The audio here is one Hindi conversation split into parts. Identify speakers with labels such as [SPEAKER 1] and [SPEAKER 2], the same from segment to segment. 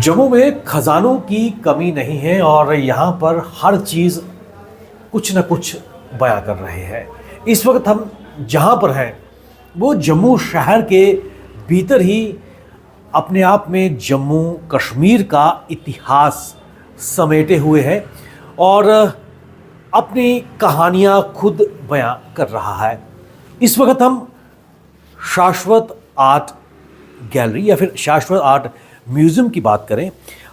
[SPEAKER 1] जम्मू में खजानों की कमी नहीं है और यहाँ पर हर चीज़ कुछ न कुछ बयां कर रहे हैं। इस वक्त हम जहाँ पर हैं वो जम्मू शहर के भीतर ही अपने आप में जम्मू कश्मीर का इतिहास समेटे हुए है और अपनी कहानियाँ खुद बयां कर रहा है। इस वक्त हम शाश्वत आर्ट गैलरी या फिर शाश्वत आर्ट म्यूज़ियम की बात करें,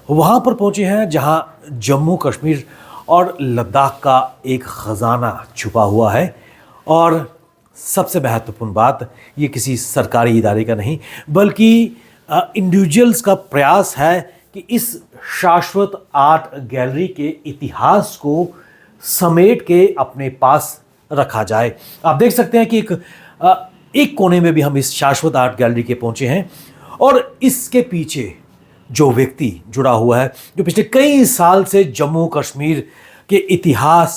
[SPEAKER 1] वहाँ पर पहुँचे हैं जहाँ जम्मू कश्मीर और लद्दाख का एक ख़जाना छुपा हुआ है। और सबसे महत्वपूर्ण बात, ये किसी सरकारी इदारे का नहीं बल्कि इंडिविजुअल्स का प्रयास है कि इस शाश्वत आर्ट गैलरी के इतिहास को समेट के अपने पास रखा जाए। आप देख सकते हैं कि एक कोने में भी हम इस शाश्वत आर्ट गैलरी के पहुंचे हैं और इसके पीछे जो व्यक्ति जुड़ा हुआ है, जो पिछले कई साल से जम्मू कश्मीर के इतिहास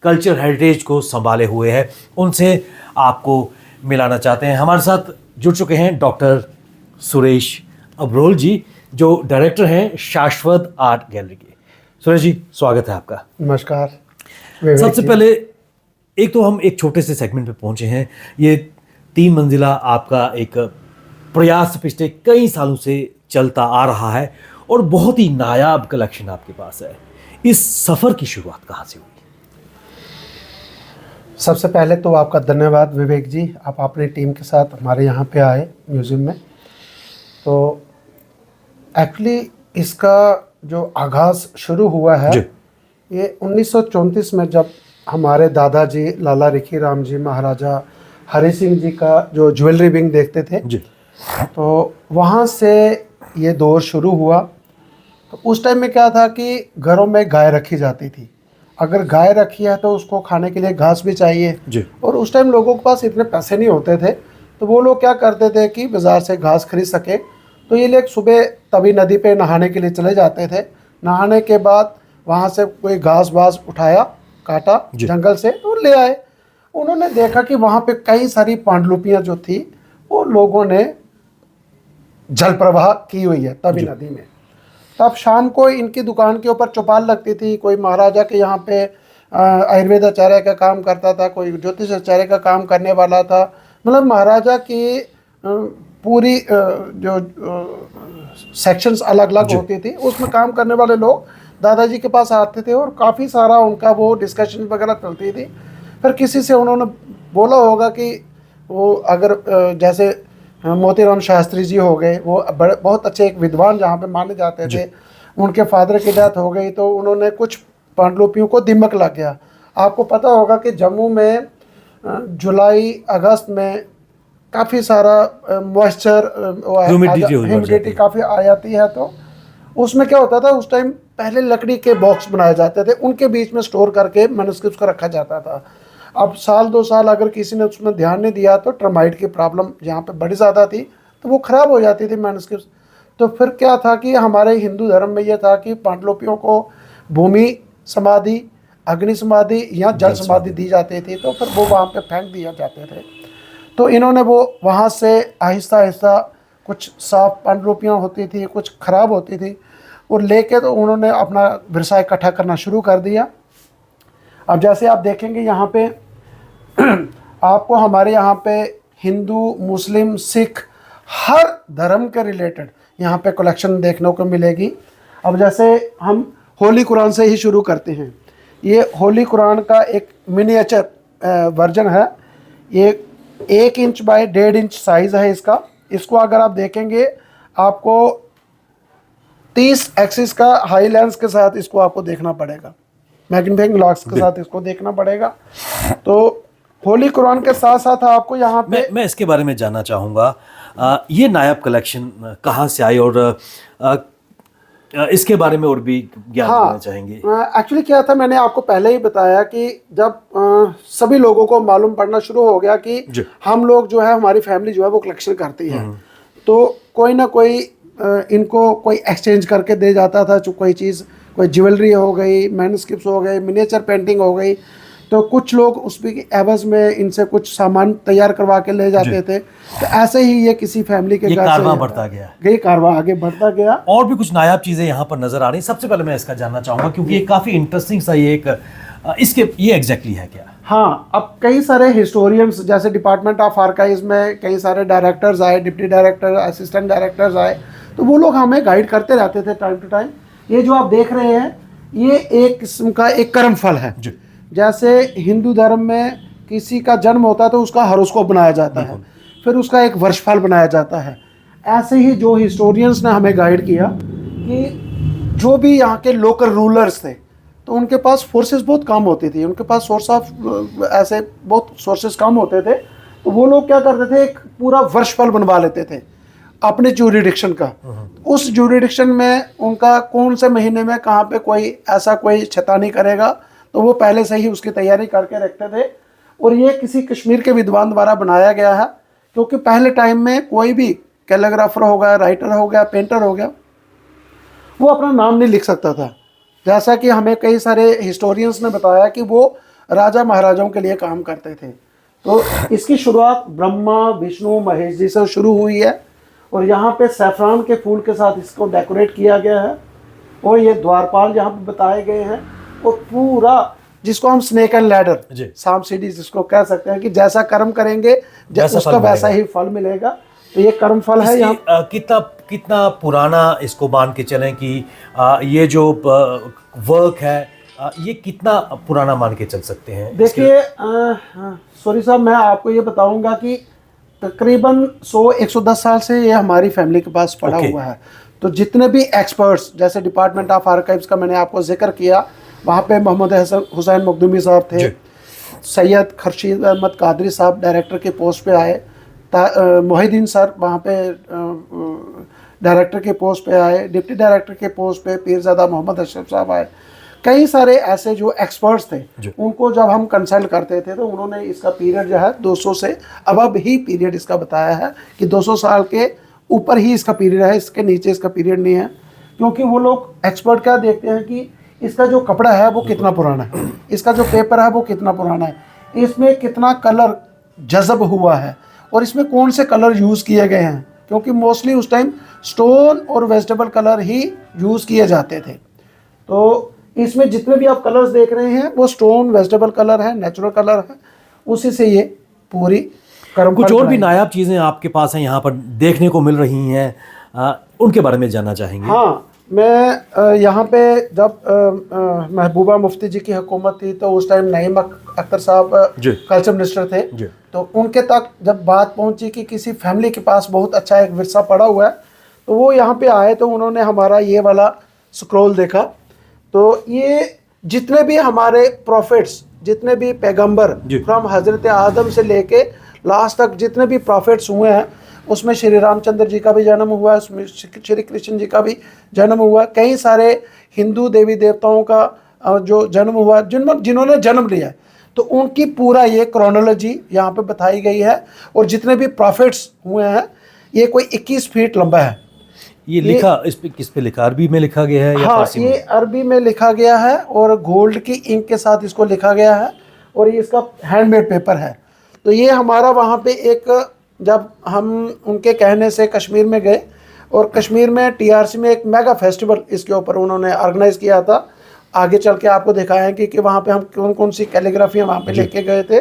[SPEAKER 1] कल्चर हेरिटेज को संभाले हुए हैं, उनसे आपको मिलाना चाहते हैं। हमारे साथ जुड़ चुके हैं डॉक्टर सुरेश अब्रोल जी, जो डायरेक्टर हैं शाश्वत आर्ट गैलरी के। सुरेश जी, स्वागत है आपका।
[SPEAKER 2] नमस्कार।
[SPEAKER 1] सबसे पहले एक तो हम एक छोटे से सेगमेंट पे पहुंचे हैं। ये 3 मंजिला आपका एक प्रयास पिछले कई सालों से चलता आ रहा है और बहुत ही नायाब कलेक्शन आपके पास है। इस सफ़र की शुरुआत कहाँ से हुई?
[SPEAKER 2] सबसे पहले तो आपका धन्यवाद विवेक जी, आप अपनी टीम के साथ हमारे यहाँ पे आए म्यूज़ियम में। तो एक्चुअली इसका जो आगाज़ शुरू हुआ है ये 1934 में, जब हमारे दादाजी लाला रिखी राम जी महाराजा हरि सिंह जी का जो ज्वेलरी विंग देखते थे जी, तो वहाँ से ये दौर शुरू हुआ। तो उस टाइम में क्या था कि घरों में गाय रखी जाती थी। अगर गाय रखी है तो उसको खाने के लिए घास भी चाहिए जी। और उस टाइम लोगों के पास इतने पैसे नहीं होते थे, तो वो लोग क्या करते थे कि बाज़ार से घास खरीद सके तो ये लोग सुबह तभी नदी पे नहाने के लिए चले जाते थे। नहाने के बाद वहाँ से कोई घास वास उठाया, काटा जंगल से तो ले आए। उन्होंने देखा कि वहाँ पे कई सारी पांडुलिपियाँ जो थी वो लोगों ने जल प्रवाह की हुई है तभी नदी में। तब शाम को इनकी दुकान के ऊपर चौपाल लगती थी। कोई महाराजा के यहाँ पे आयुर्वेद आचार्य का काम करता था, कोई ज्योतिष आचार्य का काम करने वाला था। मतलब महाराजा की पूरी जो सेक्शंस अलग अलग होती थी, उसमें काम करने वाले लोग दादाजी के पास आते थे और काफ़ी सारा उनका वो डिस्कशन वगैरह चलती थी। फिर किसी से उन्होंने बोला होगा कि वो अगर जैसे मोतीराम शास्त्री जी हो गए, वो बहुत अच्छे एक विद्वान जहाँ पे माने जाते थे, उनके फादर की डेथ हो गई तो उन्होंने कुछ पांडुलिपियों को दिमक लग गया। आपको पता होगा कि जम्मू में जुलाई अगस्त में काफ़ी सारा मॉइस्चर ह्यूमिडिटी काफ़ी आ जाती है। तो उसमें क्या होता था, उस टाइम पहले लकड़ी के बॉक्स बनाए जाते थे, उनके बीच में स्टोर करके मैन्युस्क्रिप्ट्स को रखा जाता था। अब साल 2 साल अगर किसी ने उसमें ध्यान नहीं दिया तो टर्माइट की प्रॉब्लम यहाँ पे बड़ी ज़्यादा थी, तो वो ख़राब हो जाती थी मैन्युस्क्रिप्ट्स। तो फिर क्या था कि हमारे हिंदू धर्म में ये था कि पांडुलिपियों को भूमि समाधि, अग्नि समाधि या जल समाधि दी जाती थी, तो फिर वो वहाँ पे फेंक दिया जाते थे। तो इन्होंने वो वहाँ से आहिस्ता आहिस्ता, कुछ साफ पांडुलिपियाँ होती थी, कुछ ख़राब होती थी, और लेके तो उन्होंने अपना विरसा इकट्ठा करना शुरू कर दिया। अब जैसे आप देखेंगे यहाँ पे आपको हमारे यहाँ पे हिंदू, मुस्लिम, सिख हर धर्म के रिलेटेड यहाँ पे कलेक्शन देखने को मिलेगी। अब जैसे हम होली कुरान से ही शुरू करते हैं। ये होली कुरान का एक मिनिएचर वर्जन है। ये 1 इंच बाय 1.5 इंच साइज़ है इसका। इसको अगर आप देखेंगे आपको 30 एक्सिस का हाई लेंस के साथ इसको आपको देखना पड़ेगा, मैग्नीफाइंग ग्लास के साथ इसको देखना पड़ेगा। तो होली कुरान के साथ साथ आपको यहाँ पे
[SPEAKER 1] मैं इसके बारे में जानना चाहूँगा, ये नायाब कलेक्शन कहाँ से आई और इसके बारे में और भी ज्ञान देना चाहेंगे।
[SPEAKER 2] एक्चुअली क्या था, मैंने आपको पहले ही बताया कि जब सभी लोगों को मालूम पड़ना शुरू हो गया कि हम लोग जो है, हमारी फैमिली जो है वो कलेक्शन करती है, तो कोई ना कोई इनको कोई एक्सचेंज करके दे जाता था। कोई चीज़, कोई ज्वेलरी हो गई, मैन्युस्क्रिप्ट्स हो गए, मिनिएचर पेंटिंग हो गई, तो कुछ लोग उसकी एवज में इनसे कुछ सामान तैयार करवा के ले जाते थे। तो ऐसे ही ये किसी फैमिली के
[SPEAKER 1] ये
[SPEAKER 2] घर
[SPEAKER 1] कारवां
[SPEAKER 2] से
[SPEAKER 1] बढ़ता गया।
[SPEAKER 2] ये कारवां आगे बढ़ता गया।
[SPEAKER 1] और भी कुछ नायाब चीजें यहाँ पर नजर आ रही हैं। सबसे पहले मैं इसका जानना चाहूंगा क्योंकि ये काफी इंटरेस्टिंग सा ये एक इसके ये एग्जैक्टली है क्या?
[SPEAKER 2] हाँ, अब कई सारे हिस्टोरियंस जैसे डिपार्टमेंट ऑफ आर्काइव्स में कई सारे डायरेक्टर्स आए, डिप्टी डायरेक्टर, असिस्टेंट डायरेक्टर्स आए, तो वो लोग हमें गाइड करते रहते थे टाइम टू टाइम। ये जो आप देख रहे हैं ये एक किस्म का एक कर्म फल है। जैसे हिंदू धर्म में किसी का जन्म होता है तो उसका हॉरोस्कोप बनाया जाता है, फिर उसका एक वर्षफल बनाया जाता है। ऐसे ही जो हिस्टोरियंस ने हमें गाइड किया कि जो भी यहाँ के लोकल रूलर्स थे तो उनके पास फोर्सेस बहुत कम होती थी, उनके पास सोर्स ऑफ ऐसे बहुत सोर्सेस कम होते थे, तो वो लोग क्या करते थे, एक पूरा वर्षफल बनवा लेते थे अपने ज्यूरिडिक्शन का। उस ज्यूरिडिक्शन में उनका कौन से महीने में कहाँ पे कोई ऐसा कोई छेतानी करेगा, तो वो पहले से ही उसकी तैयारी करके रखते थे। और ये किसी कश्मीर के विद्वान द्वारा बनाया गया है, क्योंकि पहले टाइम में कोई भी कैलीग्राफर हो गया, राइटर हो गया, पेंटर हो गया, वो अपना नाम नहीं लिख सकता था। जैसा कि हमें कई सारे हिस्टोरियंस ने बताया कि वो राजा महाराजाओं के लिए काम करते थे। तो इसकी शुरुआत ब्रह्मा विष्णु महेश जी से शुरू हुई है, और यहाँ पे सैफरान के फूल के साथ इसको डेकोरेट किया गया है, और ये द्वारपाल यहाँ पे बताए गए हैं, और पूरा जिसको हम स्नेक एंड लैडर, सांप सीढ़ी जिसको कह सकते हैं कि जैसा कर्म करेंगे उसका वैसा ही फल मिलेगा। तो ये कर्म फल है। यहाँ
[SPEAKER 1] कितना पुराना इसको मान के चलें कि ये जो वर्क है ये कितना पुराना मान के चल सकते हैं?
[SPEAKER 2] देखिए सॉरी साहब, मैं आपको ये बताऊंगा कि तकरीबन 100-110 साल से ये हमारी फैमिली के पास पड़ा हुआ है। तो जितने भी एक्सपर्ट्स, जैसे डिपार्टमेंट ऑफ आर्काइव्स का मैंने आपको जिक्र किया, वहाँ पे मोहम्मद हुसैन मखदूमी साहब थे, सैयद खर्शीद अहमद कादरी साहब डायरेक्टर के पोस्ट पे आए, मोहिद्दीन सर वहाँ पे डायरेक्टर के पोस्ट पे आए, डिप्टी डायरेक्टर के पोस्ट पे पीरज़ादा मोहम्मद अशरफ साहब आए। कई सारे ऐसे जो एक्सपर्ट्स थे उनको जब हम कंसल्ट करते थे तो उन्होंने इसका पीरियड जो है 200 से अब ही पीरियड इसका बताया है कि 200 साल के ऊपर ही इसका पीरियड है, इसके नीचे इसका पीरियड नहीं है। क्योंकि वो लोग एक्सपर्ट क्या देखते हैं कि इसका जो कपड़ा है वो कितना पुराना है, इसका जो पेपर है वो कितना पुराना है, इसमें कितना कलर जज़ब हुआ है, और इसमें कौन से कलर यूज़ किए गए हैं, क्योंकि मोस्टली उस टाइम स्टोन और वेजिटेबल कलर ही यूज़ किए जाते थे। तो इसमें जितने भी आप कलर्स देख रहे हैं वो स्टोन वेजिटेबल कलर है, नेचुरल कलर है, उसी से ये पूरी कर्म।
[SPEAKER 1] कुछ और भी नायाब चीज़ें आपके पास हैं यहाँ पर देखने को मिल रही हैं, उनके बारे में जानना चाहेंगे?
[SPEAKER 2] हाँ, मैं यहाँ पे जब महबूबा मुफ्ती जी की हुकूमत थी तो उस टाइम नईम अख्तर साहब कल्चर मिनिस्टर थे, तो उनके तक जब बात पहुँची कि किसी फैमिली के पास बहुत अच्छा एक विरसा पड़ा हुआ है, तो वो यहाँ पे आए तो उन्होंने हमारा ये वाला स्क्रॉल देखा। तो ये जितने भी हमारे प्रॉफिट्स, जितने भी पैगंबर फ्रॉम हज़रत आदम से लेके लास्ट तक जितने भी प्रॉफिट्स हुए हैं, उसमें श्री रामचंद्र जी का भी जन्म हुआ है, उसमें श्री कृष्ण जी का भी जन्म हुआ, कई सारे हिंदू देवी देवताओं का जो जन्म हुआ, जिन्होंने जन्म लिया, तो उनकी पूरा ये क्रोनोलॉजी यहाँ पे बताई गई है। और जितने भी प्रॉफिट्स हुए हैं, ये कोई 21 फीट लंबा है।
[SPEAKER 1] ये लिखा इस पे किस पे लिखा, अरबी में लिखा गया है या फारसी में?
[SPEAKER 2] ये अरबी में लिखा गया है और गोल्ड की इंक के साथ इसको लिखा गया है, और ये इसका हैंडमेड पेपर है। तो ये हमारा वहाँ पे एक, जब हम उनके कहने से कश्मीर में गए, और कश्मीर में TRC में एक मेगा फेस्टिवल इसके ऊपर उन्होंने ऑर्गेनाइज़ किया था। आगे चल के आपको दिखाएंगे कि वहाँ पे हम कौन कौन सी कैलीग्राफियाँ वहाँ पे लेके गए थे।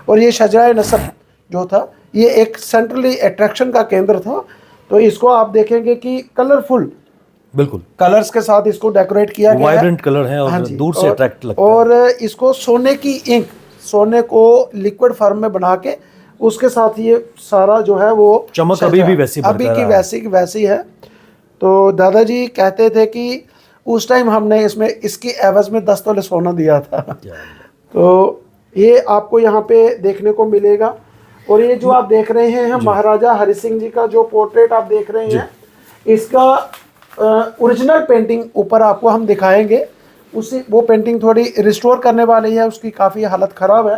[SPEAKER 2] और ये शजराए नसब जो था, ये एक सेंट्रली अट्रैक्शन का केंद्र था। तो इसको आप देखेंगे कि कलरफुल, बिल्कुल कलर्स के साथ इसको डेकोरेट किया गया है,
[SPEAKER 1] वाइब्रेंट कलर है और दूर से अट्रैक्ट लगता है।
[SPEAKER 2] और इसको सोने की इंक, सोने को लिक्विड फॉर्म में बना के उसके साथ ये सारा जो है वो
[SPEAKER 1] चमक अभी भी वैसी
[SPEAKER 2] अभी की वैसी है। तो दादाजी कहते थे कि उस टाइम हमने इसमें इसकी एवज में 10 तोले सोना दिया था। तो ये आपको यहाँ पे देखने को मिलेगा। और ये जो आप देख रहे हैं महाराजा हरि सिंह जी का जो पोर्ट्रेट आप देख रहे हैं, इसका ओरिजिनल पेंटिंग ऊपर आपको हम दिखाएंगे। वो पेंटिंग थोड़ी रिस्टोर करने वाली है, उसकी काफ़ी हालत ख़राब है,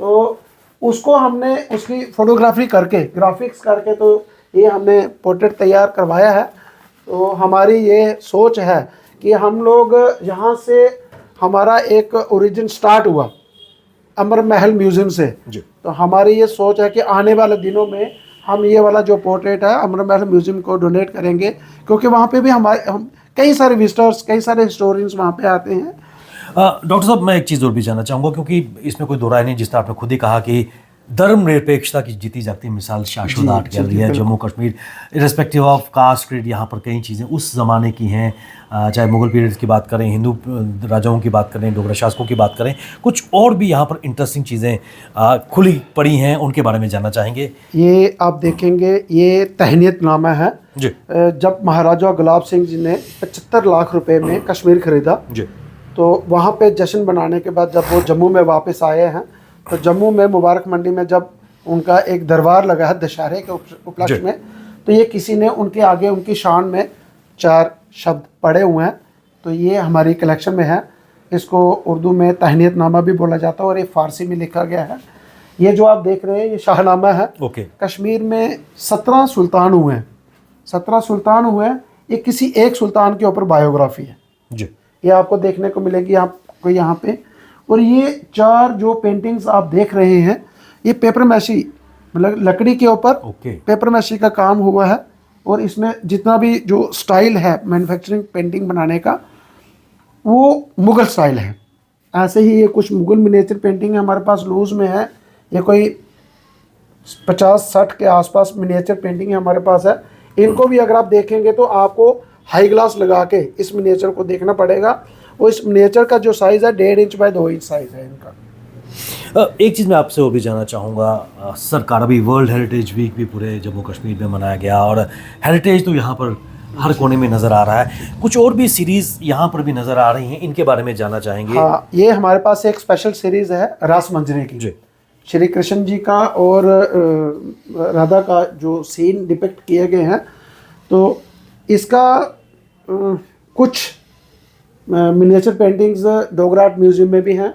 [SPEAKER 2] तो उसको हमने उसकी फोटोग्राफी करके, ग्राफिक्स करके, तो ये हमने पोर्ट्रेट तैयार करवाया है। तो हमारी ये सोच है कि हम लोग यहाँ से, हमारा एक ओरिजिन स्टार्ट हुआ अमर महल म्यूजियम से।
[SPEAKER 1] जी।
[SPEAKER 2] तो हमारी ये सोच है कि आने वाले दिनों में हम ये वाला जो पोर्ट्रेट है अमर महल म्यूजियम को डोनेट करेंगे, क्योंकि वहाँ पे भी हम कई सारे विजिटर्स, कई सारे हिस्टोरियंस वहाँ पे आते हैं।
[SPEAKER 1] डॉक्टर साहब, मैं एक चीज़ और भी जानना चाहूँगा, क्योंकि इसमें कोई दो राय नहीं, जिस तरह आपने खुद ही कहा कि धर्मनिरपेक्षता की जीती जागती मिसाल शाश्वत आर्ट गैलरी है Jammu Kashmir, irrespective of caste creed. यहाँ पर कई चीज़ें उस ज़माने की हैं, चाहे मुगल पीरियड की बात करें, हिंदू राजाओं की बात करें, डोगरा शासकों की बात करें, कुछ और भी यहाँ पर इंटरेस्टिंग चीज़ें खुली पड़ी हैं, उनके बारे में जानना चाहेंगे।
[SPEAKER 2] ये आप देखेंगे, ये तहनीतनामा है
[SPEAKER 1] जी।
[SPEAKER 2] जब महाराजा गुलाब सिंह जी ने 75 लाख रुपए में कश्मीर खरीदा,
[SPEAKER 1] जी।
[SPEAKER 2] तो वहाँ पे जश्न बनाने के बाद जब वो जम्मू में वापस आए हैं, तो जम्मू में मुबारक मंडी में जब उनका एक दरबार लगा है दशहरे के उपलक्ष्य में, तो ये किसी ने उनके आगे उनकी शान में 4 शब्द पढ़े हुए हैं। तो ये हमारी कलेक्शन में है। इसको उर्दू में तहनीतनामा भी बोला जाता है और ये फ़ारसी में लिखा गया है। ये जो आप देख रहे हैं ये शाहनामा है।
[SPEAKER 1] ओके।
[SPEAKER 2] कश्मीर में 17 सुल्तान हुए हैं, 17 सुल्तान हुए हैं। ये किसी एक सुल्तान के ऊपर बायोग्राफी है
[SPEAKER 1] जी।
[SPEAKER 2] ये आपको देखने को मिलेगी आपको यहाँ पे। और ये 4 जो पेंटिंग्स आप देख रहे हैं, ये पेपर मैशी, मतलब लकड़ी के ऊपर पेपर मैशी का काम हुआ है। और इसमें जितना भी जो स्टाइल है मैन्युफैक्चरिंग पेंटिंग बनाने का, वो मुग़ल स्टाइल है। ऐसे ही ये कुछ मुग़ल मिनिएचर पेंटिंग हमारे पास लूज़ में है। ये कोई 50-60 के आसपास मिनिएचर पेंटिंग हमारे पास है। इनको भी अगर आप देखेंगे तो आपको हाई ग्लास लगा के इस मिनिएचर को देखना पड़ेगा। और इस मिनिएचर का जो साइज़ है 1.5 इंच बाय 2 इंच साइज़ है इनका।
[SPEAKER 1] एक चीज़ मैं आपसे वो भी जानना चाहूँगा, सरकार, अभी वर्ल्ड हेरिटेज वीक भी पूरे जम्मू कश्मीर में मनाया गया और हेरिटेज तो यहाँ पर हर कोने में नज़र आ रहा है। कुछ और भी सीरीज़ यहाँ पर भी नज़र आ रही हैं, इनके बारे में जानना चाहेंगे।
[SPEAKER 2] हाँ, ये हमारे पास एक स्पेशल सीरीज़ है रास मंजरी की।
[SPEAKER 1] जी।
[SPEAKER 2] श्री कृष्ण जी का और राधा का जो सीन डिपिक्ट किए गए हैं, तो इसका कुछ miniature paintings Dogra art museum में भी हैं।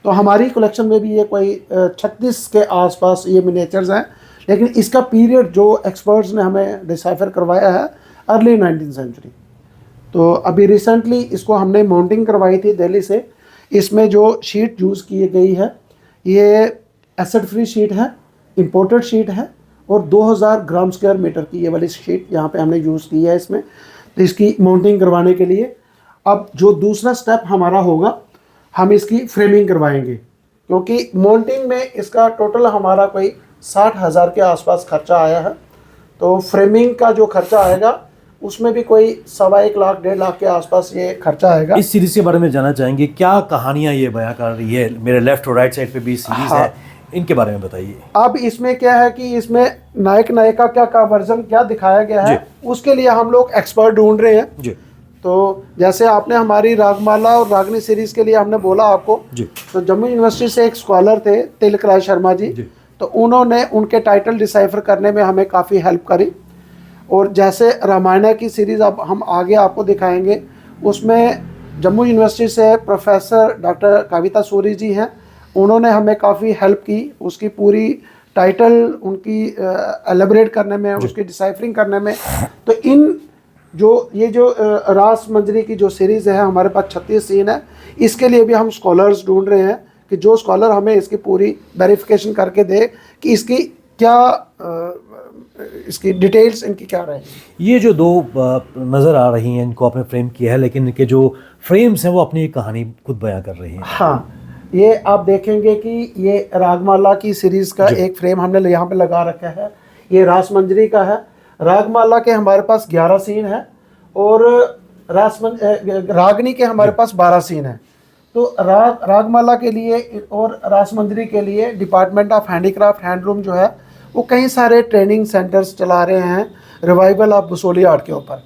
[SPEAKER 2] तो हमारी कलेक्शन में भी ये कोई 36 के आसपास ये मिनिएचर्स हैं। लेकिन इसका पीरियड जो एक्सपर्ट्स ने हमें डिसाइफर करवाया है अर्ली 19th सेंचुरी। तो अभी रिसेंटली इसको हमने माउंटिंग करवाई थी दिल्ली से। इसमें जो शीट यूज़ की गई है ये एसिड फ्री शीट है, इंपोर्टेड शीट है और 2000 ग्राम स्क्वायर मीटर की ये वाली शीट यहाँ पे हमने यूज़ की है इसमें। तो इसकी माउंटिंग करवाने के लिए अब जो दूसरा स्टेप हमारा होगा, हम इसकी फ्रेमिंग करवाएंगे, क्योंकि माउंटिंग में इसका टोटल हमारा कोई 60,000 के आसपास खर्चा आया है। तो फ्रेमिंग का जो खर्चा आएगा उसमें भी कोई 1.25 लाख 1.5 लाख के आसपास ये खर्चा आएगा।
[SPEAKER 1] इस सीरीज़ के बारे में जानना चाहेंगे, क्या कहानियाँ ये बयां कर रही है? मेरे लेफ्ट और राइट साइड पे भी सीरीज़ है, इनके बारे में बताइए।
[SPEAKER 2] अब इसमें क्या है कि इसमें नायक नायिका का वर्जन क्या दिखाया गया है, उसके लिए हम लोग एक्सपर्ट ढूंढ रहे हैं जी। तो जैसे आपने हमारी रागमाला और रागनी सीरीज़ के लिए हमने बोला आपको जी। तो जम्मू यूनिवर्सिटी से एक स्कॉलर थे तिलक राय शर्मा जी, तो उन्होंने उनके टाइटल डिसाइफर करने में हमें काफ़ी हेल्प करी। और जैसे रामायण की सीरीज़ अब हम आगे आपको दिखाएंगे, उसमें जम्मू यूनिवर्सिटी से प्रोफेसर डॉक्टर कविता सूरी जी हैं, उन्होंने हमें काफ़ी हेल्प की उसकी पूरी टाइटल उनकी एलेबरेट करने में, उसकी डिसाइफरिंग करने में। तो इन ये जो रास मंजरी की जो सीरीज़ है हमारे पास 36 सीन है, इसके लिए भी हम स्कॉलर्स ढूंढ रहे हैं कि जो स्कॉलर हमें इसकी पूरी वेरिफिकेशन करके दे कि इसकी क्या इसकी डिटेल्स इनकी क्या रहेगी।
[SPEAKER 1] ये जो 2 नज़र आ रही हैं इनको आपने फ्रेम किया है, लेकिन इनके जो फ्रेम्स हैं वो अपनी कहानी खुद बयां कर रही हैं।
[SPEAKER 2] हाँ, ये आप देखेंगे कि ये रागमाला की सीरीज़ का एक फ्रेम हमने यहाँ पे लगा रखा है। ये रास मंजरी का है। रागमाला के हमारे पास 11 सीन है और रागनी के हमारे पास 12 सीन है। तो रागमाला के लिए और रास मंजरी के लिए डिपार्टमेंट ऑफ हैंडीक्राफ्ट हैंडलूम जो है वो कई सारे ट्रेनिंग सेंटर्स चला रहे हैं रिवाइवल ऑफ बसोली आर्ट के ऊपर।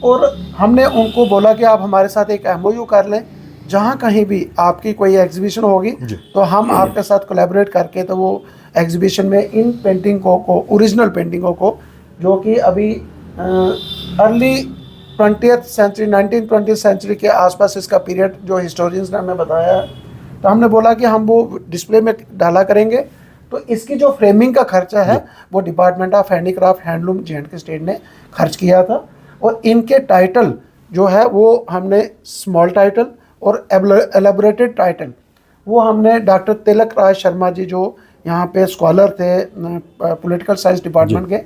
[SPEAKER 2] और हमने उनको बोला कि आप हमारे साथ एक MOU कर लें, जहाँ कहीं भी आपकी कोई एग्जीबिशन होगी तो हम आपके साथ कोलैबोरेट करके तो वो एग्जीबिशन में इन पेंटिंगों को, ओरिजिनल पेंटिंगों को, जो कि अभी early 20th century 19th century के आसपास इसका पीरियड जो हिस्टोरियंस ने हमें बताया है, तो हमने बोला कि हम वो डिस्प्ले में डाला करेंगे। तो इसकी जो फ्रेमिंग का खर्चा है वो department of handicraft handloom J&K state ने खर्च किया था। और इनके टाइटल जो है वो हमने स्मॉल टाइटल और एलेबोरेटेड टाइटल वो हमने डॉक्टर तिलक राज शर्मा जी, जो यहाँ पे स्कॉलर थे पॉलिटिकल साइंस डिपार्टमेंट के,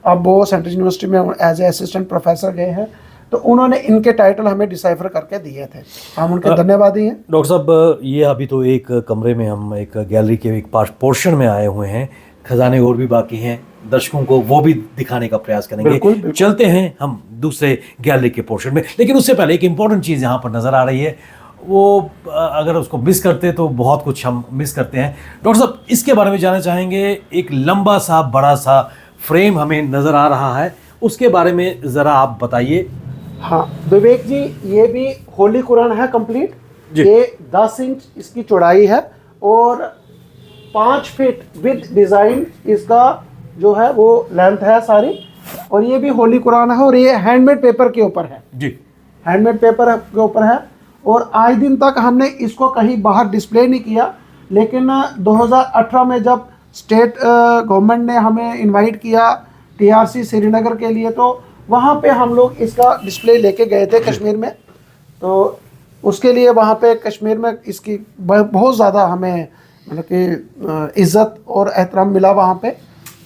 [SPEAKER 2] अब वो सेंट्रल यूनिवर्सिटी में एज ए असिस्टेंट प्रोफेसर गए हैं, तो उन्होंने इनके टाइटल हमें डिसाइफर करके दिए थे, हम उनके धन्यवादी हैं।
[SPEAKER 1] डॉक्टर साहब, ये अभी तो एक कमरे में हम एक गैलरी के एक पोर्शन में आए हुए हैं, खजाने और भी बाकी हैं, दर्शकों को वो भी दिखाने का प्रयास करेंगे।
[SPEAKER 2] बिल्कुल।
[SPEAKER 1] चलते हैं हम दूसरे गैलरी के पोर्शन में, लेकिन उससे पहले एक इम्पॉर्टेंट चीज़ यहाँ पर नज़र आ रही है, वो अगर उसको मिस करते तो बहुत कुछ हम मिस करते हैं। डॉक्टर साहब, इसके बारे में जानना चाहेंगे। एक लंबा सा बड़ा सा फ्रेम हमें नज़र आ रहा है, उसके बारे में ज़रा आप बताइए।
[SPEAKER 2] हाँ विवेक जी, ये भी होली कुरान है कंप्लीट। ये 10 इंच इसकी चौड़ाई है और 5 फीट विद डिज़ाइन इसका जो है वो लेंथ है सारी, और ये भी होली कुरान है, और ये हैंडमेड पेपर के ऊपर है
[SPEAKER 1] जी,
[SPEAKER 2] हैंडमेड पेपर के ऊपर है। और आज दिन तक हमने इसको कहीं बाहर डिस्प्ले नहीं किया, लेकिन 2018 में जब स्टेट गवर्नमेंट ने हमें इनवाइट किया TRC श्रीनगर के लिए, तो वहाँ पे हम लोग इसका डिस्प्ले लेके गए थे कश्मीर में। तो उसके लिए वहाँ पे कश्मीर में इसकी बहुत ज़्यादा हमें मतलब कि इज़्ज़त और एहतराम मिला वहाँ पे।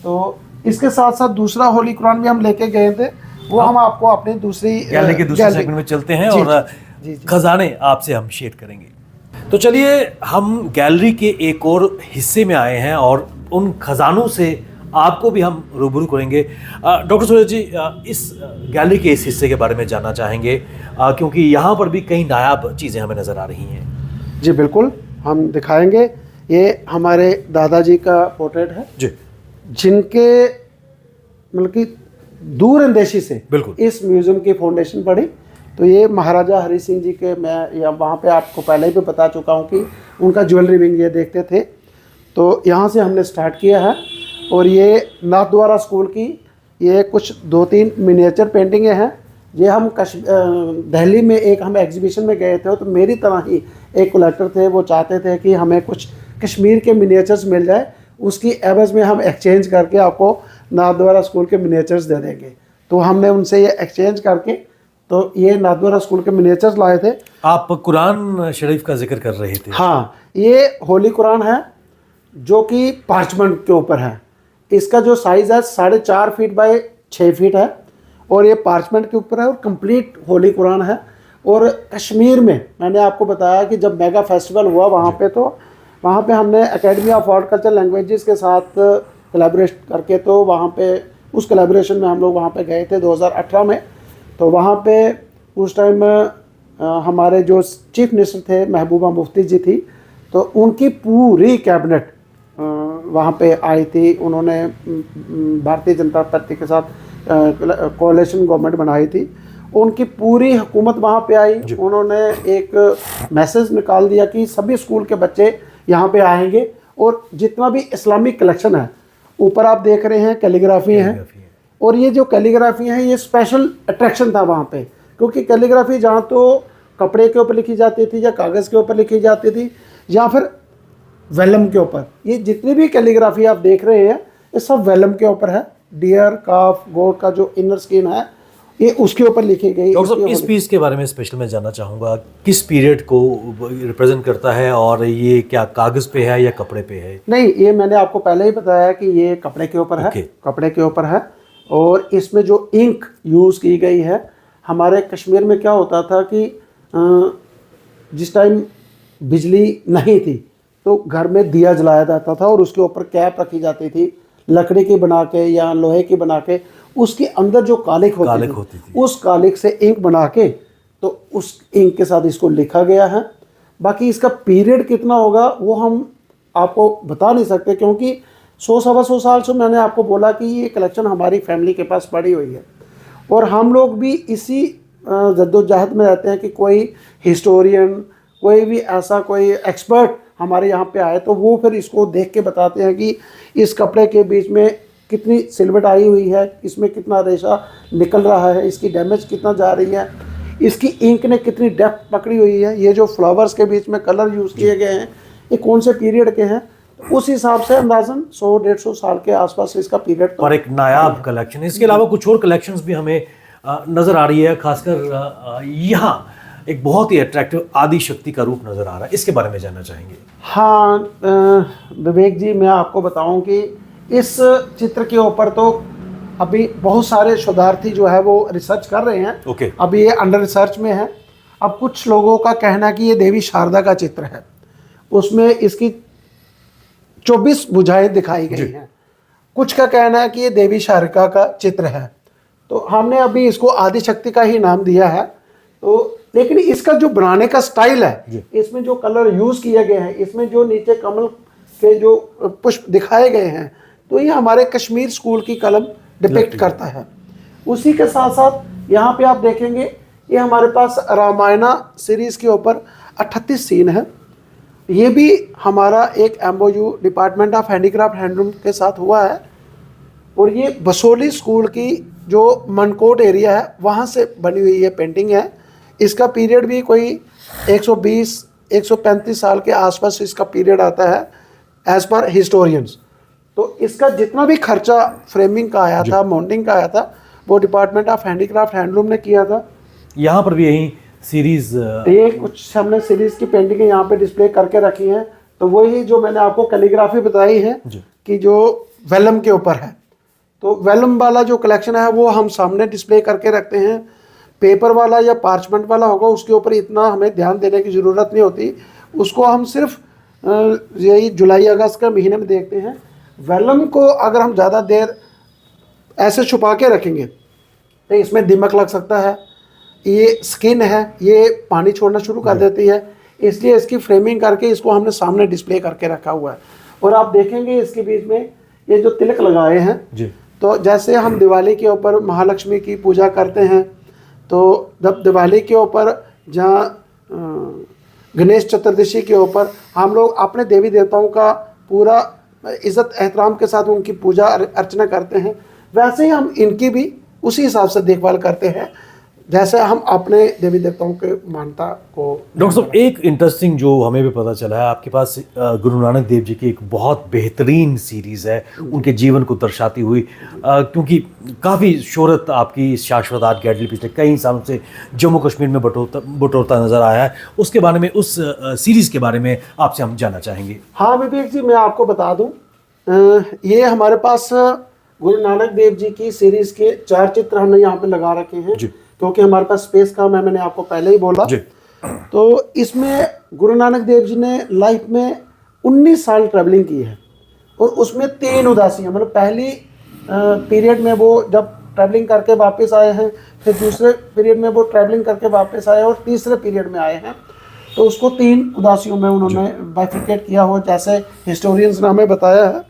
[SPEAKER 2] तो इसके साथ साथ दूसरा होली कुरान भी हम लेके गए थे, वो हम आपको अपनी दूसरी
[SPEAKER 1] गैलरी के दूसरे सेगमेंट में चलते हैं और खजाने आपसे हम शेयर करेंगे। तो चलिए, हम गैलरी के एक और हिस्से में आए हैं और उन खजानों से आपको भी हम रूबरू करेंगे। डॉक्टर सूरज जी, इस गैलरी के इस हिस्से के बारे में जानना चाहेंगे, क्योंकि यहाँ पर भी कई नायाब चीज़ें हमें नज़र आ रही हैं।
[SPEAKER 2] जी बिल्कुल, हम दिखाएंगे। ये हमारे दादाजी का पोर्ट्रेट है
[SPEAKER 1] जी,
[SPEAKER 2] जिनके मतलब कि दूर अंदेशी से
[SPEAKER 1] बिल्कुल
[SPEAKER 2] इस म्यूज़ियम की फाउंडेशन पड़ी। तो ये महाराजा हरि सिंह जी के, मैं या वहाँ पे आपको पहले ही भी बता चुका हूँ कि उनका ज्वेलरी विंग ये देखते थे। तो यहाँ से हमने स्टार्ट किया है, और ये नाथद्वारा स्कूल की ये कुछ 2-3 मिनिएचर पेंटिंगें हैं। ये हम दिल्ली में एक हम एग्जीबिशन में गए थे, तो मेरी तरह ही एक कलेक्टर थे, वो चाहते थे कि हमें कुछ कश्मीर के मिनिएचर्स मिल जाए, उसकी एवज में हम एक्सचेंज करके आपको नाथद्वारा स्कूल के मिनिएचर्स दे देंगे। तो हमने उनसे ये एक्सचेंज करके तो ये नाथद्वारा स्कूल के मिनिएचर्स लाए थे।
[SPEAKER 1] आप कुरान शरीफ का जिक्र कर रहे थे।
[SPEAKER 2] हाँ, ये होली कुरान है जो कि पार्चमेंट के ऊपर है। इसका जो साइज़ है 4.5 फीट बाय 6 फीट है, और ये पार्चमेंट के ऊपर है और कंप्लीट होली कुरान है। और कश्मीर में मैंने आपको बताया कि जब मेगा फेस्टिवल हुआ वहाँ पे, तो वहाँ पे हमने एकेडमी ऑफ हॉर्टिकल्चर लैंग्वेजेस के साथ कोलैबोरेट करके, तो वहाँ पे उस कोलैबोरेशन में हम लोग वहाँ पे गए थे 2018 में। तो वहाँ पे उस टाइम हमारे जो चीफ मिनिस्टर थे महबूबा मुफ्ती जी थी, तो उनकी पूरी कैबिनेट वहाँ पे आई थी। उन्होंने भारतीय जनता पार्टी के साथ कोalition गवर्नमेंट बनाई थी, उनकी पूरी हुकूमत वहाँ पे आई। उन्होंने एक मैसेज निकाल दिया कि सभी स्कूल के बच्चे यहाँ पे आएंगे, और जितना भी इस्लामिक कलेक्शन है, ऊपर आप देख रहे हैं कैलीग्राफी है, और ये जो कैलीग्राफी है ये स्पेशल अट्रैक्शन था वहाँ पे, क्योंकि कैलीग्राफी जहाँ तो कपड़े के ऊपर लिखी जाती थी या कागज़ के ऊपर लिखी जाती थी या फिर वेलम के ऊपर, ये जितनी भी कैलीग्राफी आप देख रहे हैं ये सब वेलम के ऊपर है। डियर, काफ, गोट का जो इनर स्किन है ये उसके ऊपर लिखी गई।
[SPEAKER 1] डॉक्टर साहब, इस पीस के बारे में स्पेशल मैं जानना चाहूँगा, किस पीरियड को रिप्रेजेंट करता है, और ये क्या कागज़ पे है या कपड़े पे है?
[SPEAKER 2] नहीं, ये मैंने आपको पहले ही बताया कि ये कपड़े के ऊपर है, कपड़े के ऊपर है। और इसमें जो इंक यूज़ की गई है, हमारे कश्मीर में क्या होता था कि जिस टाइम बिजली नहीं थी तो घर में दिया जलाया जाता था, और उसके ऊपर कैप रखी जाती थी लकड़ी की बना के या लोहे की बना के, उसके अंदर जो कालिक होती थी उस कालिक से इंक बना के, तो उस इंक के साथ इसको लिखा गया है। बाकी इसका पीरियड कितना होगा वो हम आपको बता नहीं सकते, क्योंकि 100-125 साल से मैंने आपको बोला कि ये कलेक्शन हमारी फैमिली के पास पड़ी हुई है, और हम लोग भी इसी जद्दोजहद में रहते हैं कि कोई हिस्टोरियन, कोई भी ऐसा कोई एक्सपर्ट हमारे यहाँ पे आए तो वो फिर इसको देख के बताते हैं कि इस कपड़े के बीच में कितनी सिलवट आई हुई है, इसमें कितना रेशा निकल रहा है, इसकी डैमेज कितना जा रही है, इसकी इंक ने कितनी डेप्थ पकड़ी हुई है, ये जो फ्लावर्स के बीच में कलर यूज़ किए गए हैं ये कौन से पीरियड के हैं। तो उस हिसाब से अंदाजन 100-150 साल के आसपास इसका पीरियड।
[SPEAKER 1] और एक नायाब कलेक्शन, इसके अलावा कुछ और कलेक्शंस भी हमें नज़र आ रही है, खासकर यहाँ एक बहुत ही अट्रैक्टिव आदि शक्ति का रूप नजर आ रहा है, इसके बारे में जानना चाहेंगे।
[SPEAKER 2] हाँ विवेक जी, मैं आपको बताऊं कि इस चित्र के ऊपर तो अभी बहुत सारे शोधार्थी जो है वो रिसर्च कर रहे हैं।
[SPEAKER 1] ओके।
[SPEAKER 2] अभी ये अंडर रिसर्च में है। अब कुछ लोगों का कहना है कि ये देवी शारदा का चित्र है, उसमें इसकी 24 भुजाएं दिखाई गई हैं। कुछ का कहना है कि ये देवी शारिका का चित्र है, तो हमने अभी इसको आदिशक्ति का ही नाम दिया है। तो लेकिन इसका जो बनाने का स्टाइल है, इसमें जो कलर यूज किए गए हैं, इसमें जो नीचे कमल के जो पुष्प दिखाए गए हैं, तो ये हमारे कश्मीर स्कूल की कलम डिपिक्ट करता है। उसी के साथ साथ यहाँ पे आप देखेंगे, ये हमारे पास रामायणा सीरीज के ऊपर 38 सीन है। ये भी हमारा एक MOU department of handicraft handloom के साथ हुआ है, और ये बसोली स्कूल की जो मनकोट एरिया है वहाँ से बनी हुई ये पेंटिंग है। इसका पीरियड भी कोई 120-135 साल के आसपास इसका पीरियड आता है एज पर हिस्टोरियंस। तो इसका जितना भी खर्चा फ्रेमिंग का आया था, माउंटिंग का आया था, वो डिपार्टमेंट ऑफ हैंडीक्राफ्ट हैंडलूम ने किया था।
[SPEAKER 1] यहाँ पर भी यही सीरीज,
[SPEAKER 2] ये कुछ हमने सीरीज की पेंटिंगें यहाँ पे डिस्प्ले करके रखी हैं। तो वही जो मैंने आपको कैलीग्राफी बताई है कि जो वेलम के ऊपर है, तो वेलम वाला जो कलेक्शन है वो हम सामने डिस्प्ले करके रखते हैं। पेपर वाला या पार्चमेंट वाला होगा, उसके ऊपर इतना हमें ध्यान देने की ज़रूरत नहीं होती, उसको हम सिर्फ यही जुलाई अगस्त के महीने में देखते हैं। वेलम को अगर हम ज़्यादा देर ऐसे छुपा के रखेंगे तो इसमें दीमक लग सकता है। ये स्किन है, ये पानी छोड़ना शुरू कर देती है, इसलिए इसकी फ्रेमिंग करके इसको हमने सामने डिस्प्ले करके रखा हुआ है। और आप देखेंगे इसके बीच में ये जो तिलक लगाए हैं
[SPEAKER 1] जी,
[SPEAKER 2] तो जैसे हम दिवाली के ऊपर महालक्ष्मी की पूजा करते हैं, तो जब दिवाली के ऊपर जहाँ गणेश चतुर्दशी के ऊपर हम लोग अपने देवी देवताओं का पूरा इज़्ज़त एहतराम के साथ उनकी पूजा अर्चना करते हैं, वैसे ही हम इनकी भी उसी हिसाब से देखभाल करते हैं जैसे हम अपने देवी देवताओं के मान्यता को।
[SPEAKER 1] डॉक्टर साहब, एक इंटरेस्टिंग जो हमें भी पता चला है, आपके पास गुरु नानक देव जी की एक बहुत बेहतरीन सीरीज है उनके जीवन को दर्शाती हुई, क्योंकि काफ़ी शोहरत आपकी शाश्वत आर्ट गैलरी पिछले कई सालों से जम्मू कश्मीर में बटोरता नजर आया है। उसके बारे में, उस सीरीज़ के बारे में आपसे हम जानना चाहेंगे।
[SPEAKER 2] हाँ विवेक जी, मैं आपको बता दूँ, ये हमारे पास गुरु नानक देव जी की सीरीज़ के 4 चित्र हमने यहाँ पे लगा रखे हैं, क्योंकि हमारे पास स्पेस कम है, मैंने आपको पहले ही बोला। तो इसमें गुरु नानक देव जी ने लाइफ में 19 साल ट्रैवलिंग की है, और उसमें 3 उदासियाँ, मतलब पहली पीरियड में वो जब ट्रैवलिंग करके वापस आए हैं, फिर दूसरे पीरियड में वो ट्रैवलिंग करके वापस आए, और तीसरे पीरियड में आए हैं। तो उसको 3 उदासियों में उन्होंने बाइफिकेट किया हो, जैसे हिस्टोरियंस ने हमें बताया है।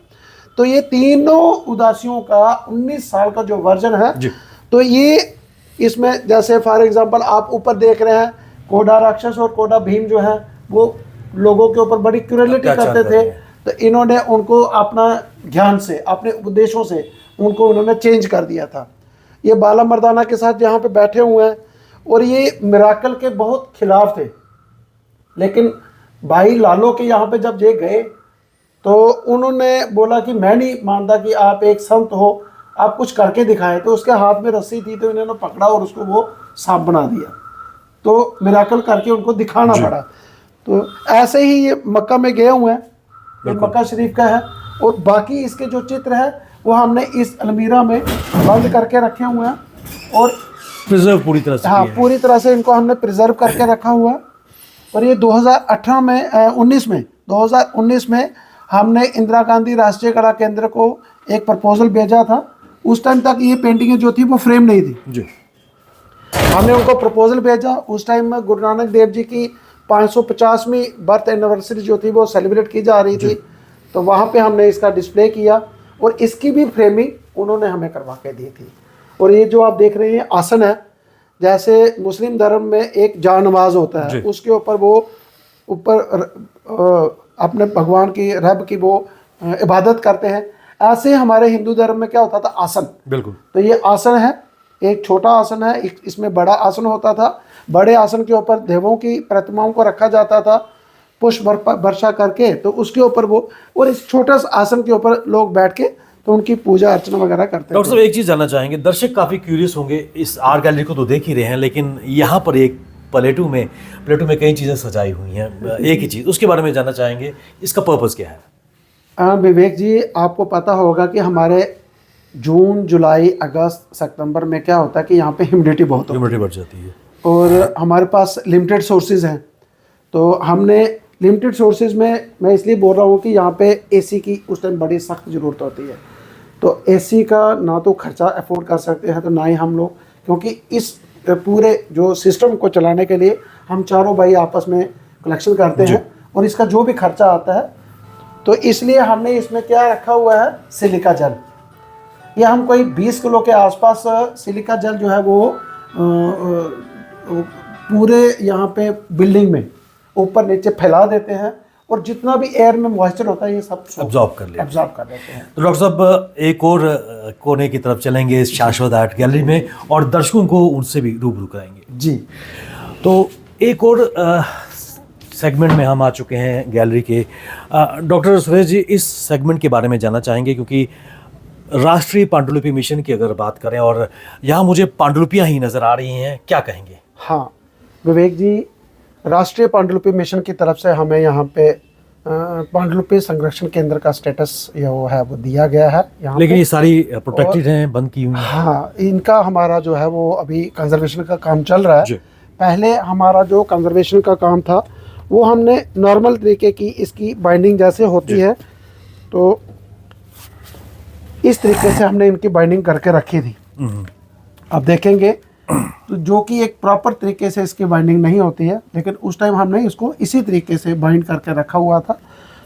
[SPEAKER 2] तो ये तीनों उदासियों का 19 साल का जो वर्जन है, तो ये इसमें जैसे फॉर एग्जांपल आप ऊपर देख रहे हैं, कोडा राक्षस और कोडा भीम जो है वो लोगों के ऊपर बड़ी क्रूरलिटी करते थे, तो इन्होंने उनको अपना ध्यान से, अपने उपदेशों से उनको उन्होंने चेंज कर दिया था। ये बाला मर्दाना के साथ यहाँ पे बैठे हुए हैं, और ये मिराकल के बहुत खिलाफ थे, लेकिन भाई लालो के यहाँ पे जब ये गए तो उन्होंने बोला कि मैं नहीं मानता कि आप एक संत हो, आप कुछ करके दिखाएं। तो उसके हाथ में रस्सी थी, तो इन्होंने पकड़ा और उसको वो सांप बना दिया, तो मिराकल करके उनको दिखाना पड़ा। तो ऐसे ही ये मक्का में गए हुए हैं, ये मक्का शरीफ का है, और बाकी इसके जो चित्र है वो हमने इस अलमीरा में बंद करके रखे हुए हैं, और
[SPEAKER 1] प्रिजर्व पूरी तरह से।
[SPEAKER 2] हाँ, पूरी तरह से इनको हमने प्रिजर्व करके रखा हुआ है। और ये 2019 में हमने इंदिरा गांधी राष्ट्रीय कला केंद्र को एक प्रपोजल भेजा था। उस टाइम तक ये पेंटिंगें जो थी वो फ्रेम नहीं थी जी। हमने उनको प्रपोजल भेजा, उस टाइम में गुरु नानक देव जी की 550वीं बर्थ एनिवर्सरी जो थी वो सेलिब्रेट की जा रही थी, तो वहाँ पे हमने इसका डिस्प्ले किया, और इसकी भी फ्रेमिंग उन्होंने हमें करवा के दी थी। और ये जो आप देख रहे हैं आसन है, जैसे मुस्लिम धर्म में एक जानवाज होता है, उसके ऊपर वो ऊपर अपने भगवान की, रब की वो इबादत करते हैं। ऐसे हमारे हिंदू धर्म में क्या होता था, आसन। बिल्कुल। तो ये आसन है, एक छोटा आसन है, इसमें बड़ा आसन होता था। बड़े आसन के ऊपर देवों की प्रतिमाओं को रखा जाता था पुष्प वर्षा करके, तो उसके ऊपर वो, और इस छोटा आसन के ऊपर लोग बैठ के तो उनकी पूजा अर्चना वगैरह करते हैं।
[SPEAKER 1] डॉक्टर साहब, एक चीज़ जानना चाहेंगे, दर्शक काफ़ी क्यूरियस होंगे, इस आर्ट गैलरी को तो देख ही रहे हैं, लेकिन यहाँ पर एक प्लेटों में कई चीज़ें सजाई हुई हैं, एक ही चीज़, उसके बारे में जानना चाहेंगे, इसका पर्पज़ क्या है?
[SPEAKER 2] विवेक जी, आपको पता होगा कि हमारे जून, जुलाई, अगस्त, सितंबर में क्या होता है कि यहाँ पे ह्यूमिडिटी बहुत होती है,
[SPEAKER 1] ह्यूमिडिटी बढ़ जाती है
[SPEAKER 2] और हमारे पास लिमिटेड सोर्सेज हैं। तो हमने लिमिटेड सोर्सेज में, मैं इसलिए बोल रहा हूँ कि यहाँ पे एसी की उस टाइम बड़ी सख्त ज़रूरत होती है। तो एसी का ना तो खर्चा अफोर्ड कर सकते हैं, तो ना ही हम लोग, क्योंकि इस पूरे जो सिस्टम को चलाने के लिए हम चारों भाई आपस में कलेक्शन करते हैं, और इसका जो भी खर्चा आता है, तो इसलिए हमने इसमें क्या रखा हुआ है, सिलिका जेल। ये हम कोई 20 किलो के आसपास सिलिका जेल जो है वो पूरे यहाँ पे बिल्डिंग में ऊपर नीचे फैला देते हैं, और जितना भी एयर में मॉइस्चर होता है ये सब
[SPEAKER 1] एब्जॉर्ब कर लेते हैं। तो डॉक्टर साहब, एक और कोने की तरफ चलेंगे इस शाश्वत आर्ट गैलरी में, और दर्शकों को उनसे भी रूबरू कराएंगे
[SPEAKER 2] जी।
[SPEAKER 1] तो एक और सेगमेंट में हम आ चुके हैं गैलरी के। डॉक्टर सुरेश जी, इस सेगमेंट के बारे में जानना चाहेंगे, क्योंकि राष्ट्रीय पांडुलिपि मिशन की अगर बात करें, और यहाँ मुझे पांडुलिपियाँ ही नज़र आ रही हैं, क्या कहेंगे?
[SPEAKER 2] हाँ विवेक जी, राष्ट्रीय पांडुलिपि मिशन की तरफ से हमें यहाँ पे पांडुलिपि संरक्षण केंद्र का स्टेटस वो दिया गया है यहाँ,
[SPEAKER 1] लेकिन ये सारी प्रोटेक्टेड हैं, बंद की हुई हैं।
[SPEAKER 2] हाँ, इनका हमारा जो है वो अभी कंजर्वेशन का काम चल रहा है। पहले हमारा जो कंजर्वेशन का काम था वो हमने नॉर्मल तरीके की इसकी बाइंडिंग जैसे होती है, तो इस तरीके से हमने इनकी बाइंडिंग करके रखी थी। अब देखेंगे तो जो कि एक प्रॉपर तरीके से इसकी बाइंडिंग नहीं होती है, लेकिन उस टाइम हमने इसको इसी तरीके से बाइंड करके रखा हुआ था।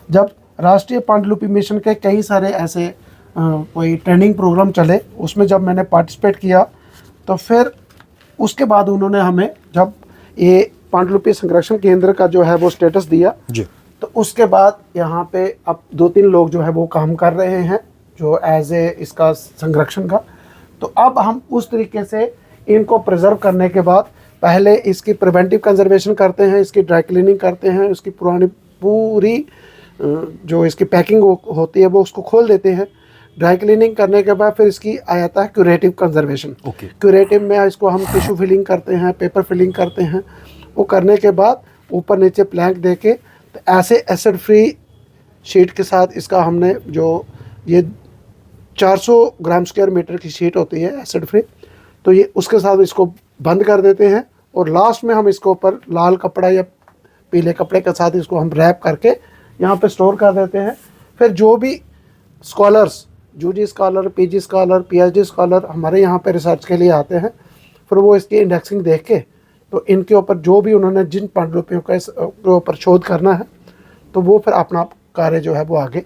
[SPEAKER 2] जब राष्ट्रीय पांडुलिपि मिशन के कई सारे ऐसे कोई ट्रेनिंग प्रोग्राम चले, उसमें जब मैंने पार्टिसिपेट किया, तो फिर उसके बाद उन्होंने हमें जब ये पांडुलिपि संरक्षण केंद्र का जो है वो स्टेटस दिया
[SPEAKER 1] जी,
[SPEAKER 2] तो उसके बाद यहाँ पे अब 2-3 लोग जो है वो काम कर रहे हैं जो एज ए इसका संरक्षण का। तो अब हम उस तरीके से इनको प्रिजर्व करने के बाद पहले इसकी प्रिवेंटिव कंजर्वेशन करते हैं, इसकी ड्राई क्लीनिंग करते हैं, इसकी पुरानी पूरी जो इसकी पैकिंग होती है वो उसको खोल देते हैं। ड्राई क्लीनिंग करने के बाद फिर इसकी आ जाता है क्यूरेटिव कंजर्वेशन। क्यूरेटिव में इसको हम टिश्यू फिलिंग करते हैं, पेपर फिलिंग करते हैं। वो करने के बाद ऊपर नीचे प्लैंक दे के तो ऐसे एसिड फ्री शीट के साथ इसका हमने जो ये 400 ग्राम स्क्वायर मीटर की शीट होती है एसिड फ्री, तो ये उसके साथ इसको बंद कर देते हैं, और लास्ट में हम इसको ऊपर लाल कपड़ा या पीले कपड़े के साथ इसको हम रैप करके यहाँ पे स्टोर कर देते हैं। फिर जो भी scholars, UG scholar, PG scholar, PhD scholar हमारे यहाँ पे रिसर्च के लिए आते हैं, फिर वो इसकी इंडेक्सिंग देख के तो इनके ऊपर जो भी उन्होंने जिन पांडुलिपियों के ऊपर शोध करना है तो वो फिर अपना कार्य जो है वो आगे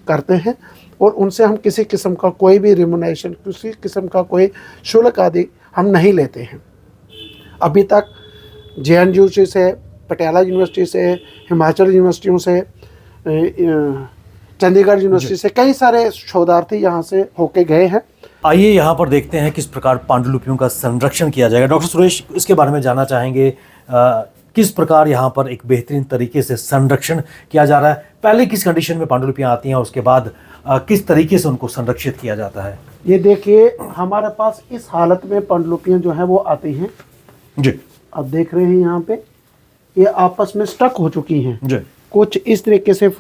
[SPEAKER 2] करते हैं, और उनसे हम किसी किस्म का कोई भी रिम्यूनरेशन, किसी किस्म का कोई शुल्क आदि हम नहीं लेते हैं। अभी तक JNU से, पटियाला यूनिवर्सिटी से, हिमाचल यूनिवर्सिटियों से, चंडीगढ़ यूनिवर्सिटी से कई सारे शोधार्थी यहाँ से होके गए हैं।
[SPEAKER 1] आइए यहाँ पर देखते हैं किस प्रकार पांडुलिपियों का संरक्षण किया जाएगा। डॉक्टर सुरेश, इसके बारे में जानना चाहेंगे, किस प्रकार यहाँ पर एक बेहतरीन तरीके से संरक्षण किया जा रहा है। पहले किस कंडीशन में पांडुलिपियाँ आती हैं, उसके बाद किस तरीके से उनको संरक्षित किया जाता है?
[SPEAKER 2] ये देखिए, हमारे पास इस हालत में पांडुलिपियाँ जो हैं वो आती हैं
[SPEAKER 1] जी।
[SPEAKER 2] अब देख रहे हैं यहाँ पे ये आपस में स्टक हो चुकी हैं
[SPEAKER 1] जी।
[SPEAKER 2] कुछ इस तरीके से,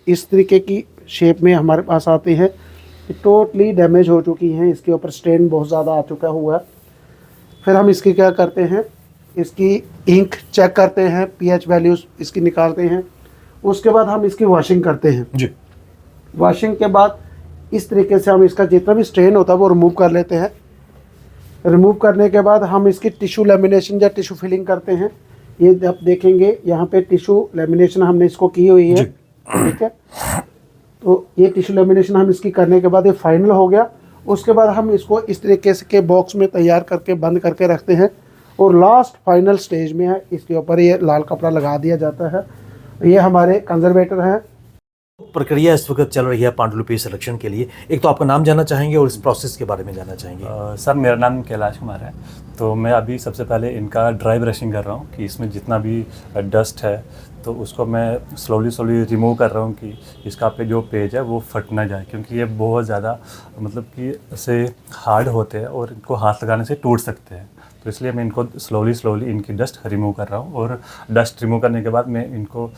[SPEAKER 2] इस तरीके की शेप में हमारे पास आती है, टोटली डैमेज हो चुकी हैं, इसके ऊपर स्ट्रेन बहुत ज़्यादा आ चुका हुआ है। फिर हम इसकी क्या करते हैं, इसकी इंक चेक करते हैं, पीएच वैल्यूज इसकी निकालते हैं, उसके बाद हम इसकी वॉशिंग करते हैं।
[SPEAKER 1] जी।
[SPEAKER 2] वॉशिंग के बाद इस तरीके से हम इसका जितना भी स्ट्रेन होता है वो रिमूव कर लेते हैं। रिमूव करने के बाद हम इसकी टिश्यू लेमिनेशन या टिश्यू फिलिंग करते हैं। ये जब देखेंगे यहाँ पे टिश्यू लेमिनेशन हमने इसको की हुई है, ठीक है। तो ये टिश्यू लेमिनेशन हम इसकी करने के बाद ये फाइनल हो गया। उसके बाद हम इसको इस तरीके से के बॉक्स में तैयार करके बंद करके रखते हैं, और लास्ट फाइनल स्टेज में है इसके ऊपर ये लाल कपड़ा लगा दिया जाता है। ये हमारे कंजर्वेटर हैं।
[SPEAKER 1] प्रक्रिया इस वक्त चल रही है पांडुलिपि संरक्षण के लिए, एक तो आपका नाम जानना चाहेंगे और इस प्रोसेस के बारे में जानना चाहेंगे।
[SPEAKER 3] सर, मेरा नाम कैलाश कुमार है। तो मैं अभी सबसे पहले इनका ड्राई ब्रशिंग कर रहा हूँ कि इसमें जितना भी डस्ट है तो उसको मैं स्लोली रिमूव कर रहा हूँ कि इसका पे जो पेज है वो फट ना जाए, क्योंकि ये बहुत ज़्यादा मतलब कि ऐसे हार्ड होते हैं और इनको हाथ लगाने से टूट सकते हैं। तो इसलिए मैं इनको स्लोली इनकी डस्ट रिमूव कर रहा हूँ, और डस्ट रिमूव करने के बाद मैं इनको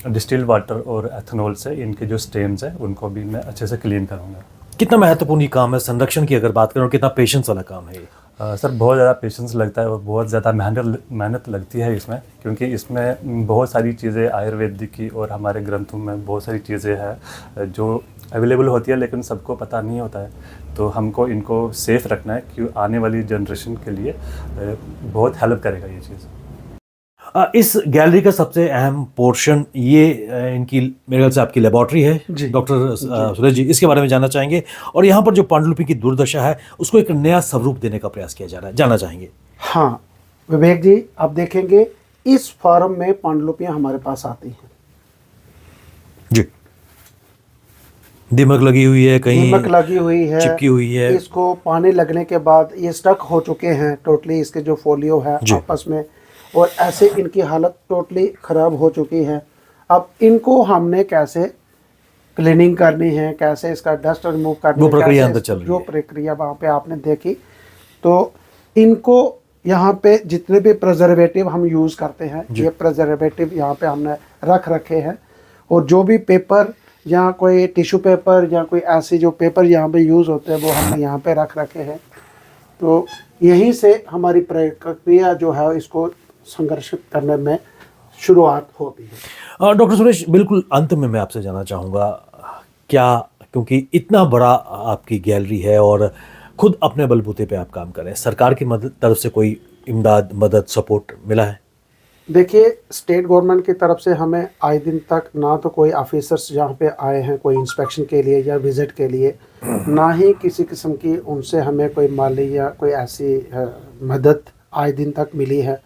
[SPEAKER 3] डिस्टिल्ड वाटर और एथेनॉल से इनके जो स्टेम्स हैं उनको भी मैं अच्छे से क्लीन करूँगा।
[SPEAKER 1] कितना महत्वपूर्ण ये काम है संरक्षण की अगर बात करें, और कितना पेशेंस वाला काम है ये?
[SPEAKER 3] सर बहुत ज़्यादा पेशेंस लगता है और बहुत ज़्यादा मेहनत लगती है इसमें, क्योंकि इसमें बहुत सारी चीज़ें आयुर्वेदिक की और हमारे ग्रंथों में बहुत सारी चीज़ें हैं जो अवेलेबल होती है, लेकिन सबको पता नहीं होता है। तो हमको इनको सेफ़ रखना है कि आने वाली जनरेशन के लिए बहुत हेल्प करेगा ये चीज़।
[SPEAKER 1] इस गैलरी का सबसे अहम पोर्शन ये इनकी मेरे ख्याल से आपकी लेबॉर्ट्री है डॉक्टर सुरेश जी, इसके बारे में जानना चाहेंगे। और यहाँ पर जो पांडुलिपि की दुर्दशा है उसको एक नया स्वरूप देने का प्रयास किया जा रहा है, जानना चाहेंगे।
[SPEAKER 2] हाँ विवेक जी, आप देखेंगे इस फॉर्म में पांडुलिपियाँ हमारे पास आती हैं
[SPEAKER 1] जी। दीमक लगी हुई है, कहीं
[SPEAKER 2] दीमक लगी हुई है,
[SPEAKER 1] चिपकी हुई है,
[SPEAKER 2] इसको पानी लगने के बाद ये स्टक हो चुके हैं टोटली, इसके जो फोलियो है आपस में, और ऐसे इनकी हालत टोटली ख़राब हो चुकी है। अब इनको हमने कैसे क्लीनिंग करनी है, कैसे इसका डस्ट रिमूव करनी है,
[SPEAKER 1] वो प्रक्रिया अंदर चल रही है।
[SPEAKER 2] जो प्रक्रिया वहाँ पे आपने देखी, तो इनको यहाँ पे जितने भी प्रिजर्वेटिव हम यूज़ करते हैं, ये प्रिजर्वेटिव यहाँ पे हमने रख रखे हैं, और जो भी पेपर या कोई टिश्यू पेपर या कोई ऐसी जो पेपर यहाँ पे यूज़ होते हैं वो हमने यहाँ पे रख रखे हैं। तो यहीं से हमारी प्रक्रिया जो है इसको संघर्षित करने में शुरुआत होती है।
[SPEAKER 1] डॉक्टर सुरेश, बिल्कुल अंत में मैं आपसे जानना चाहूँगा, क्या क्योंकि इतना बड़ा आपकी गैलरी है और खुद अपने बलबूते पे आप काम कर रहे हैं, सरकार की मदद तरफ से कोई इमदाद, मदद, सपोर्ट मिला है?
[SPEAKER 2] देखिए, स्टेट गवर्नमेंट की तरफ से हमें आए दिन तक ना तो कोई ऑफिसर्स यहाँ पे आए हैं कोई इंस्पेक्शन के लिए या विज़िट के लिए, ना ही किसी किस्म की उनसे हमें कोई माली या कोई ऐसी मदद आए दिन तक मिली है।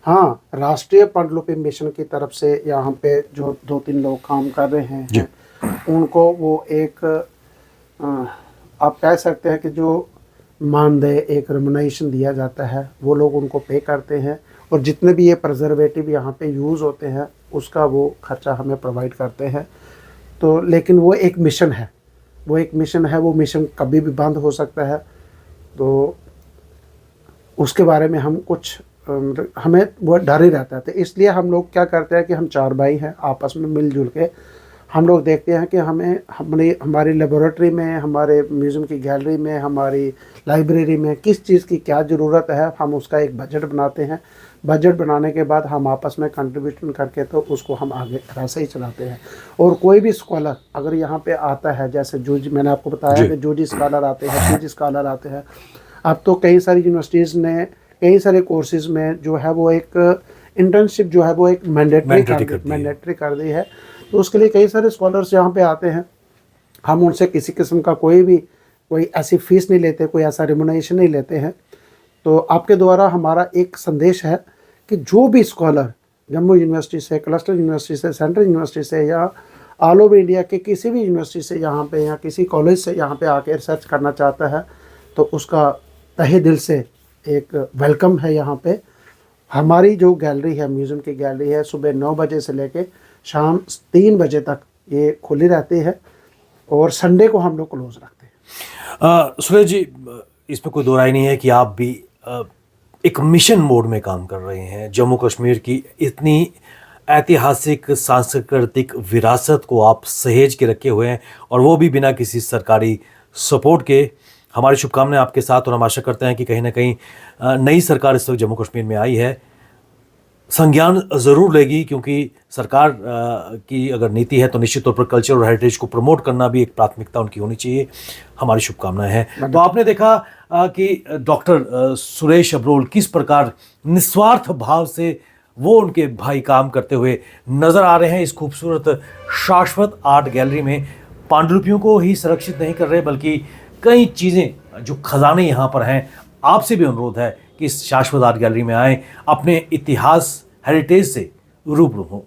[SPEAKER 2] हाँ, राष्ट्रीय पांडुलिपि मिशन की तरफ से यहाँ पे जो 2-3 लोग काम कर रहे हैं उनको वो एक आप कह सकते हैं कि जो मानदेय, एक रेम्युनरेशन दिया जाता है, वो लोग उनको पे करते हैं, और जितने भी ये प्रिजर्वेटिव यहाँ पे यूज़ होते हैं उसका वो खर्चा हमें प्रोवाइड करते हैं। तो लेकिन वो एक मिशन है, वो एक मिशन है, वो मिशन कभी भी बंद हो सकता है। तो उसके बारे में हम कुछ हमें वो डर ही रहता है। तो इसलिए हम लोग क्या करते हैं कि हम 4 भाई हैं, आपस में मिलजुल के हम लोग देखते हैं कि हमारी लेबोरेटरी में, हमारे म्यूज़ियम की गैलरी में, हमारी लाइब्रेरी में किस चीज़ की क्या ज़रूरत है, हम उसका एक बजट बनाते हैं। बजट बनाने के बाद हम आपस में कंट्रीब्यूशन करके तो उसको हम आगे ऐसे ही चलाते हैं। और कोई भी स्कॉलर अगर यहाँ पे आता है, जैसे जूजी, मैंने आपको बताया कि जूजी स्कॉलर आते हैं, पीजी स्कॉलर आते हैं। अब तो कई सारी यूनिवर्सिटीज़ ने कई सारे कोर्सेज़ में जो है वो एक इंटर्नशिप जो है वो एक मैंडेटरी कर दी है। तो उसके लिए कई सारे स्कॉलर्स यहाँ पे आते हैं। हम उनसे किसी किस्म का कोई ऐसी फ़ीस नहीं लेते, कोई ऐसा रिम्यूनरेशन नहीं लेते हैं। तो आपके द्वारा हमारा एक संदेश है कि जो भी स्कॉलर जम्मू यूनिवर्सिटी से, क्लस्टर यूनिवर्सिटी से, सेंट्रल यूनिवर्सिटी से या ऑल ओवर इंडिया के किसी भी यूनिवर्सिटी से यहाँ पे या किसी कॉलेज से यहाँ पे आके रिसर्च करना चाहता है, तो उसका तहे दिल से एक वेलकम है यहाँ पे। हमारी जो गैलरी है, म्यूज़ियम की गैलरी है, सुबह 9 बजे से लेके शाम 3 बजे तक ये खुली रहती है, और संडे को हम लोग क्लोज रखते हैं।
[SPEAKER 1] सुरेश जी, इसमें कोई दो राय नहीं है कि आप भी एक मिशन मोड में काम कर रहे हैं। जम्मू कश्मीर की इतनी ऐतिहासिक सांस्कृतिक विरासत को आप सहेज के रखे हुए हैं, और वो भी बिना किसी सरकारी सपोर्ट के। हमारी शुभकामनाएं आपके साथ, और हम आशा करते हैं कि कहीं ना कहीं नई सरकार इस वक्त जम्मू कश्मीर में आई है, संज्ञान ज़रूर लेगी, क्योंकि सरकार की अगर नीति है तो निश्चित तौर पर कल्चर और हेरिटेज को प्रमोट करना भी एक प्राथमिकता उनकी होनी चाहिए। हमारी शुभकामनाएं हैं। तो आपने देखा कि डॉक्टर सुरेश अब्रोल किस प्रकार निस्वार्थ भाव से वो उनके भाई काम करते हुए नज़र आ रहे हैं इस खूबसूरत शाश्वत आर्ट गैलरी में। पांडुलिपियों को ही संरक्षित नहीं कर रहे, बल्कि कई चीज़ें जो खजाने यहाँ पर हैं। आपसे भी अनुरोध है कि इस शाश्वत आर्ट गैलरी में आएँ, अपने इतिहास, हेरिटेज से रूबरू हों।